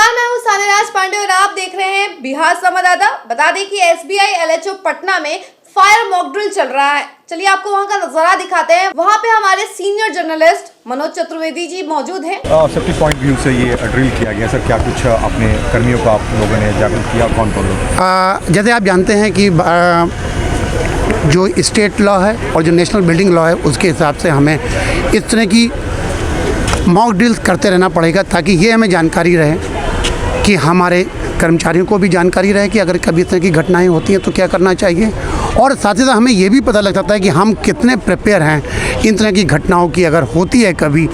नमस्कार, मैं हूं सानिराज पांडे और आप देख रहे हैं बिहार संवाददाता। बता दें कि एसबीआई एलएचओ पटना में फायर मॉक ड्रिल चल रहा है। चलिए आपको वहां का नजारा दिखाते हैं। वहां पे हमारे सीनियर जर्नलिस्ट मनोज चतुर्वेदी जी मौजूद हैं। सेफ्टी पॉइंट व्यू से ये ड्रिल किया गया सर, क्या कुछ अपने कर्मियों को आप लोगों ने जागरूक किया? कौन कौन लोग? जैसे आप जानते हैं कि जो स्टेट लॉ है और जो नेशनल बिल्डिंग लॉ है उसके हिसाब से हमें इस तरह की मॉक ड्रिल्स करते रहना पड़ेगा, ताकि ये हमें जानकारी रहे कि हमारे कर्मचारियों को भी जानकारी रहे कि अगर कभी इस तरह की घटनाएं होती हैं तो क्या करना चाहिए, और साथ ही साथ हमें ये भी पता लग सकता है कि हम कितने प्रिपेयर हैं इन तरह की घटनाओं की। अगर होती है कभी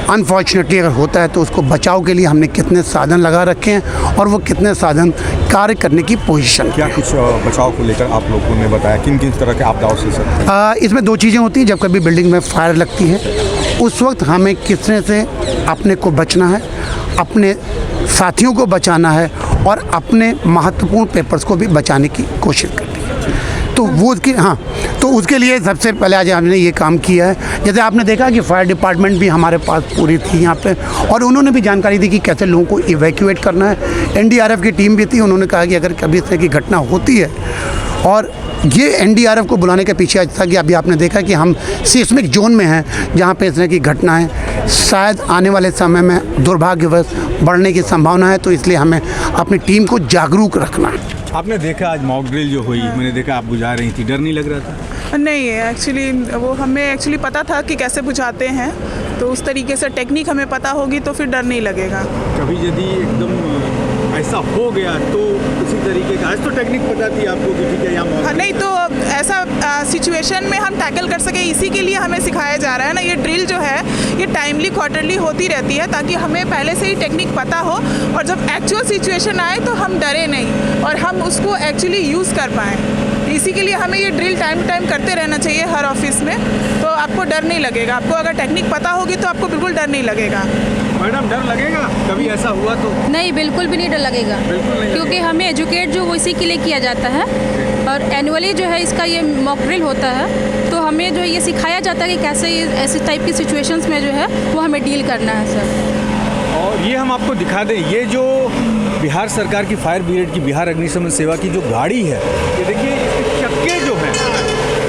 अनफॉर्चुनेटली अगर होता है तो उसको बचाव के लिए हमने कितने साधन लगा रखे हैं और वो कितने साधन कार्य करने की पोजीशन। क्या कुछ बचाव को लेकर आप लोगों ने बताया, किन किन तरह के आपदाओं से सर? इसमें दो चीज़ें होती हैं। जब कभी बिल्डिंग में फायर लगती है उस वक्त हमें किस तरह से अपने को बचना है, अपने साथियों को बचाना है और अपने महत्वपूर्ण पेपर्स को भी बचाने की कोशिश करनी है। तो उसके लिए सबसे पहले आज हमने ये काम किया है। जैसे आपने देखा कि फायर डिपार्टमेंट भी हमारे पास पूरी थी यहाँ पे, और उन्होंने भी जानकारी दी कि कैसे लोगों को इवैक्यूएट करना है। एनडीआरएफ की टीम भी थी। उन्होंने कहा कि अगर कभी इस तरह की घटना होती है, और ये एनडीआरएफ को बुलाने के पीछे था कि अभी आपने देखा कि हम सिस्मिक जोन में हैं जहाँ पे इस तरह की घटनाएं शायद आने वाले समय में दुर्भाग्यवश बढ़ने की संभावना है, तो इसलिए हमें अपनी टीम को जागरूक रखना है। आपने देखा आज मॉक ड्रिल जो हुई, मैंने देखा आप बुझा रही थी, डर नहीं लग रहा था? नहीं, एक्चुअली वो हमें पता था कि कैसे बुझाते हैं, तो उस तरीके से टेक्निक हमें पता होगी तो फिर डर नहीं लगेगा। कभी यदि एकदम ऐसा हो गया तो उसी तरीके का, आज तो टेक्निक पता थी आपको कि ठीक है यहाँ नहीं, तो ऐसा सिचुएशन में हम टैकल कर सके, इसी के लिए हमें सिखाया जा रहा है ना। ये ड्रिल जो है ये टाइमली क्वार्टरली होती रहती है, ताकि हमें पहले से ही टेक्निक पता हो और जब एक्चुअल सिचुएशन आए तो हम डरे नहीं और हम उसको एक्चुअली यूज़ कर पाएँ। इसी के लिए हमें ये ड्रिल टाइम टू टाइम करते रहना चाहिए हर ऑफिस में, तो आपको डर नहीं लगेगा। आपको अगर टेक्निक पता होगी तो आपको बिल्कुल डर नहीं लगेगा। मैडम डर लगेगा कभी ऐसा हुआ तो? नहीं, बिल्कुल भी नहीं डर लगेगा, क्योंकि हमें एजुकेट जो वो इसी के लिए किया जाता है, और एनुअली जो है इसका ये मॉक ड्रिल होता है, तो हमें जो ये सिखाया जाता है कि कैसे ऐसे टाइप की सिचुएशंस में जो है वो हमें डील करना है सर। और ये हम आपको दिखा दें, ये जो बिहार सरकार की फायर ब्रिगेड की बिहार अग्निशमन सेवा की जो गाड़ी है, ये देखिए इसके चक्के जो हैं,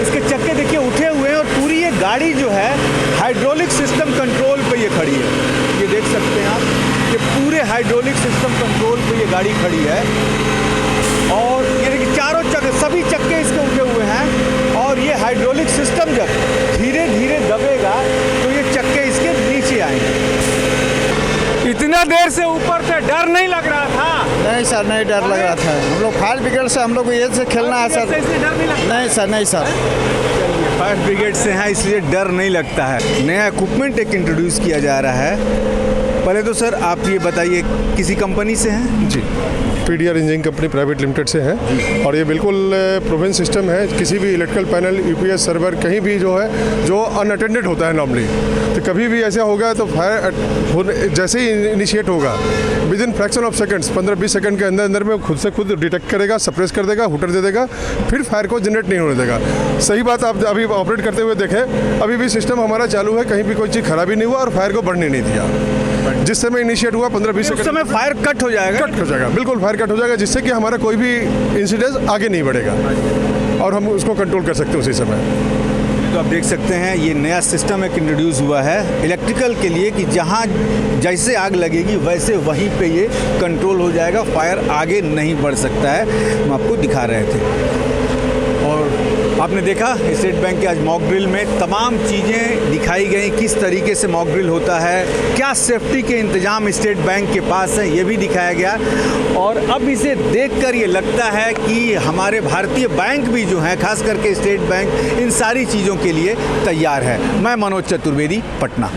इसके चक्के देखिए उठे हुए हैं, और पूरी ये गाड़ी जो है हाइड्रोलिक सिस्टम कंट्रोल पे ये खड़ी है। ये देख सकते हैं आप, ये पूरे हाइड्रोलिक सिस्टम कंट्रोल पे ये गाड़ी खड़ी है, और ये देखिए चारों चक्के, सभी चक्के इसके उठे हुए हैं, और ये हाइड्रोलिक सिस्टम जब धीरे धीरे दबेगा तो ये चक्के इसके नीचे आएंगे। इतना देर से ऊपर से डर नहीं लग रहा था? नहीं सर, नहीं डर लग रहा था। हम लोग फायर ब्रिगेड से हम लोग को ये से खेलना है सर। नहीं सर, नहीं सर, फायर ब्रिगेड से हैं इसलिए डर नहीं लगता है। नया इक्विपमेंट एक इंट्रोड्यूस किया जा रहा है। पहले तो सर आप ये बताइए, किसी कंपनी से हैं? जी, PDR engineering company private limited से है, और ये बिल्कुल प्रूवन सिस्टम है। किसी भी इलेक्ट्रिकल पैनल, यूपीएस सर्वर कहीं भी जो है जो अनअटेंडेड होता है नॉर्मली, तो कभी भी ऐसा होगा तो फायर जैसे ही इनिशिएट होगा with in fraction of seconds, 15-20 second के अंदर अंदर में खुद से खुद डिटेक्ट करेगा, सप्रेस कर देगा, हुटर दे देगा, फिर फायर को जनरेट नहीं होने देगा। सही बात आप अभी ऑपरेट करते हुए देखें, अभी भी सिस्टम हमारा चालू है, कहीं भी कोई चीज़ खराबी नहीं हुआ और फायर को बढ़ने नहीं दिया। जिस समय इनिशिएट हुआ 15-20 सेकंड समय फायर कट हो जाएगा, बिल्कुल फायर कट हो जाएगा, जिससे कि हमारा कोई भी इंसिडेंस आगे नहीं बढ़ेगा और हम उसको कंट्रोल कर सकते हैं उसी समय। तो आप देख सकते हैं ये नया सिस्टम एक इंट्रोड्यूस हुआ है इलेक्ट्रिकल के लिए, कि जहां जैसे आग लगेगी वैसे वहीं पे ये कंट्रोल हो जाएगा, फायर आगे नहीं बढ़ सकता है। हम आपको दिखा रहे थे। और आपने देखा स्टेट बैंक के आज मॉक ड्रिल में तमाम चीज़ें दिखाई गई, किस तरीके से मॉक ड्रिल होता है, क्या सेफ्टी के इंतजाम स्टेट बैंक के पास है, ये भी दिखाया गया। और अब इसे देखकर ये लगता है कि हमारे भारतीय बैंक भी जो हैं, खास करके स्टेट बैंक, इन सारी चीज़ों के लिए तैयार है। मैं मनोज चतुर्वेदी, पटना।